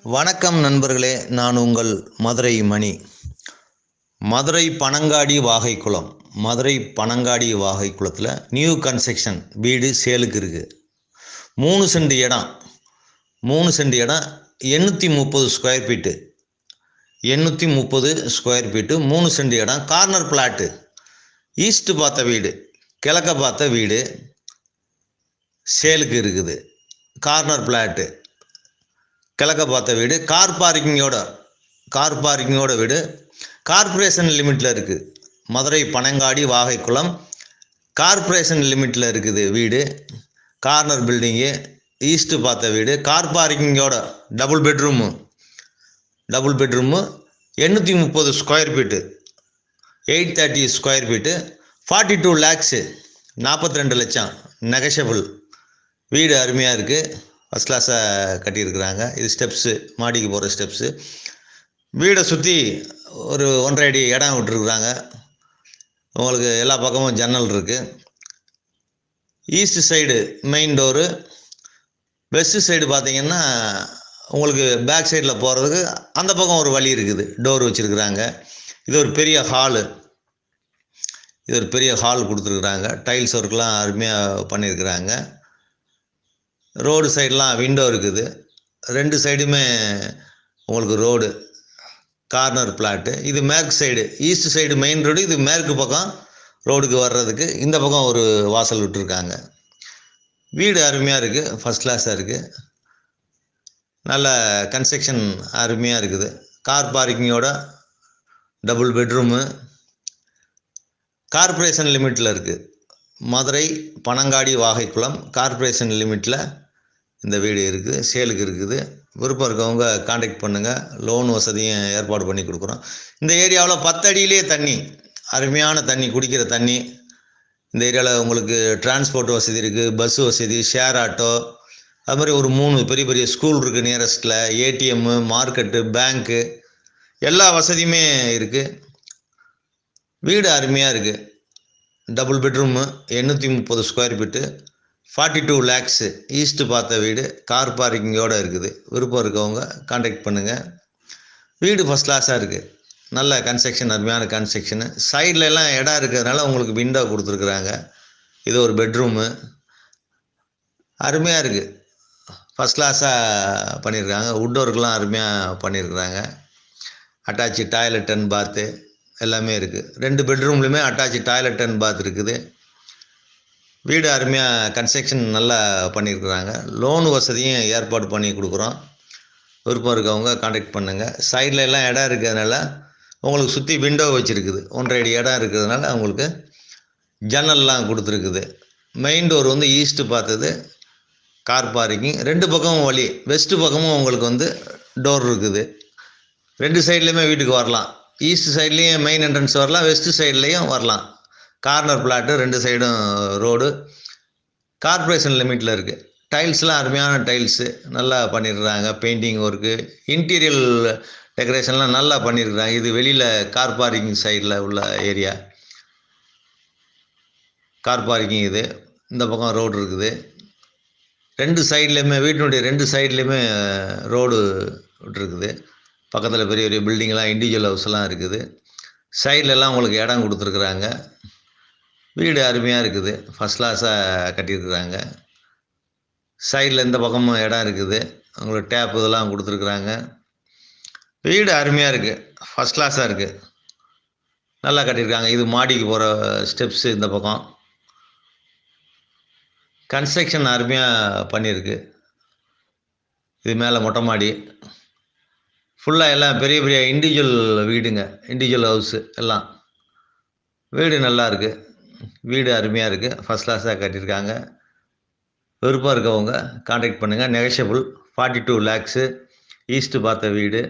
வணக்கம் நண்பர்களே, நான் உங்கள் மதுரை மணி. மதுரை பனங்காடி வாகைக்குளம். மதுரை பனங்காடி வாகைக்குளத்தில் நியூ கன்ஸ்ட்ரக்ஷன் வீடு சேலுக்கு இருக்குது. 3 சென்ட் இடம் 830 ஸ்கொயர் ஃபீட்டு 3 சென்ட் இடம். Corner plot. ஈஸ்ட் பார்த்த வீடு, கிழக்க பார்த்த வீடு சேலுக்கு இருக்குது. கார்னர் பிளாட்டு, கிழக்க பார்த்த வீடு, கார் பார்க்கிங்கோட வீடு. கார்ப்பரேஷன் லிமிட்டில் இருக்குது. மதுரை பனங்காடி வாகைக்குளம் கார்ப்பரேஷன் லிமிட்டில் இருக்குது வீடு. கார்னர் பில்டிங்கு, ஈஸ்ட் பார்த்த வீடு, கார் பார்க்கிங்கோட double bedroom 830 square feet 830 square feet 42 lakhs 42 லட்சம் நெகஷபிள். வீடு அருமையாக இருக்குது. ஃபஸ்ட் கிளாஸாக கட்டியிருக்கிறாங்க. இது ஸ்டெப்ஸு, மாடிக்கு போகிற ஸ்டெப்ஸு. வீடை சுற்றி ஒரு 1.5 அடி இடம் விட்டுருக்குறாங்க. உங்களுக்கு எல்லா பக்கமும் ஜன்னல் இருக்குது. East side main door. West side பார்த்தீங்கன்னா உங்களுக்கு பேக் சைடில் போகிறதுக்கு அந்த பக்கம் ஒரு வழி இருக்குது. டோர் வச்சுருக்குறாங்க. இது ஒரு பெரிய ஹால் கொடுத்துருக்குறாங்க. டைல்ஸ் ஒர்க்லாம் அருமையாக பண்ணியிருக்கிறாங்க. ரோடு சைடெலாம் விண்டோ இருக்குது. 2 சைடுமே உங்களுக்கு ரோடு. Corner plot. இது மேற்கு side, east side main road. இது மேற்கு பக்கம் ரோடுக்கு வர்றதுக்கு இந்த பக்கம் ஒரு வாசல் விட்டுருக்காங்க. வீடு அருமையாக இருக்குது. ஃபஸ்ட் கிளாஸாக இருக்குது. நல்ல கன்ஸ்ட்ரக்ஷன் அருமையாக இருக்குது. கார் பார்க்கிங்கோட டபுள் பெட்ரூமு. கார்ப்பரேஷன் லிமிட்டில் இருக்குது. மதுரை பனங்காடி வாகைக்குளம் கார்ப்பரேஷன் லிமிட்டில் இந்த வீடு இருக்குது. சேலுக்கு இருக்குது. விருப்பம் இருக்கவங்க காண்டாக்ட் பண்ணுங்கள். லோன் வசதியும் ஏற்பாடு பண்ணி கொடுக்குறோம். இந்த ஏரியாவில் 10 அடியிலே தண்ணி, அருமையான தண்ணி, குடிக்கிற தண்ணி. இந்த ஏரியாவில் உங்களுக்கு டிரான்ஸ்போர்ட் வசதி இருக்குது. பஸ் வசதி, ஷேர் ஆட்டோ, அது மாதிரி ஒரு 3 பெரிய ஸ்கூல் இருக்குது நியரஸ்ட்டில். ஏடிஎம்மு, மார்க்கெட்டு, பேங்க்கு, எல்லா வசதியுமே இருக்குது. வீடு அருமையாக இருக்குது. Double bedroom 830 square feet 42 lakhs. East பார்த்த வீடு, கார் பார்க்கிங்கோடு இருக்குது. விருப்பம் இருக்கவங்க காண்டாக்ட் பண்ணுங்கள். வீடு ஃபஸ்ட் கிளாஸாக இருக்குது. நல்ல கன்ஸ்ட்ரக்ஷன், அருமையான கன்ஸ்ட்ரக்ஷனு. சைடில் எல்லாம் இடம் இருக்கிறதுனால உங்களுக்கு விண்டோ கொடுத்துருக்குறாங்க. இது ஒரு பெட்ரூமு. அருமையாக இருக்குது. ஃபஸ்ட் கிளாஸாக பண்ணியிருக்காங்க. வுட் ஒர்க்லாம் அருமையாக பண்ணியிருக்கிறாங்க. அட்டாச்சு டாய்லெட் அண்ட் பாத்து எல்லாமே இருக்குது. 2 பெட்ரூம்லையுமே அட்டாச்சு டாய்லெட் அண்ட் பாத் இருக்குது. வீடு அருமையாக கன்ஸ்ட்ரக்ஷன் நல்லா பண்ணியிருக்கிறாங்க. லோன் வசதியும் ஏற்பாடு பண்ணி கொடுக்குறோம். விருப்பம் இருக்கவங்க காண்டாக்ட் பண்ணுங்கள். சைடில் எல்லாம் இடம் இருக்கிறதுனால உங்களுக்கு சுற்றி விண்டோ வச்சுருக்குது. 1.5 அடி இடம் இருக்கிறதுனால உங்களுக்கு ஜன்னல்லாம் கொடுத்துருக்குது. மெயின் டோர் வந்து ஈஸ்ட்டு பார்த்தது. கார் பார்க்கிங் 2 பக்கமும் வழி. வெஸ்ட்டு பக்கமும் உங்களுக்கு டோர் இருக்குது. 2 சைட்லேயுமே வீட்டுக்கு வரலாம். ஈஸ்ட் சைட்லேயும் மெயின் என்ட்ரன்ஸ் வரலாம், வெஸ்ட் சைட்லேயும் வரலாம். கார்னர் பிளாட்டு, 2 சைடும் ரோடு. கார்ப்பரேஷன் லிமிட்டில் இருக்குது. டைல்ஸ்லாம் அருமையான டைல்ஸு நல்லா பண்ணியிருக்கிறாங்க. பெயிண்டிங் ஒர்க்கு, இன்டீரியல் டெக்கரேஷன்லாம் நல்லா பண்ணியிருக்கிறாங்க. இது வெளியில் கார் பார்க்கிங் சைடில் உள்ள ஏரியா. கார் பார்க்கிங் இது. இந்த பக்கம் ரோடு இருக்குது. 2 சைட்லேயுமே, வீட்டினுடைய 2 சைட்லேயுமே ரோடு விட்டுருக்குது. பக்கத்தில் பெரிய பில்டிங்லாம், இண்டிவிஜுவல் ஹவுஸ்லாம் இருக்குது. சைட்லலாம் உங்களுக்கு இடம் கொடுத்துருக்குறாங்க. வீடு அருமையாக இருக்குது. ஃபஸ்ட் கிளாஸாக கட்டியிருக்கிறாங்க. சைடில் இந்த பக்கமும் இடம் இருக்குது. உங்களுக்கு டேப் இதெல்லாம் கொடுத்துருக்குறாங்க. வீடு அருமையாக இருக்குது. ஃபஸ்ட் கிளாஸாக இருக்குது. நல்லா கட்டியிருக்காங்க. இது மாடிக்கு போகிற ஸ்டெப்ஸு. இந்த பக்கம் கன்ஸ்ட்ரக்ஷன் அருமையாக பண்ணியிருக்கு. இது மேலே மொட்டை மாடி. ஃபுல்லாக எல்லாம் பெரிய இண்டிவிஜுவல் வீடுங்க. இண்டிவிஜுவல் ஹவுஸு எல்லாம். வீடு நல்லா இருக்குது. வீடு அருமையாக இருக்குது. ஃபஸ்ட் கிளாஸாக கட்டியிருக்காங்க. விருப்பம் இருக்கவங்க காண்டாக்ட் பண்ணுங்கள். நெகஷபிள். 42 லேக்ஸு. ஈஸ்ட்டு பார்த்த வீடு.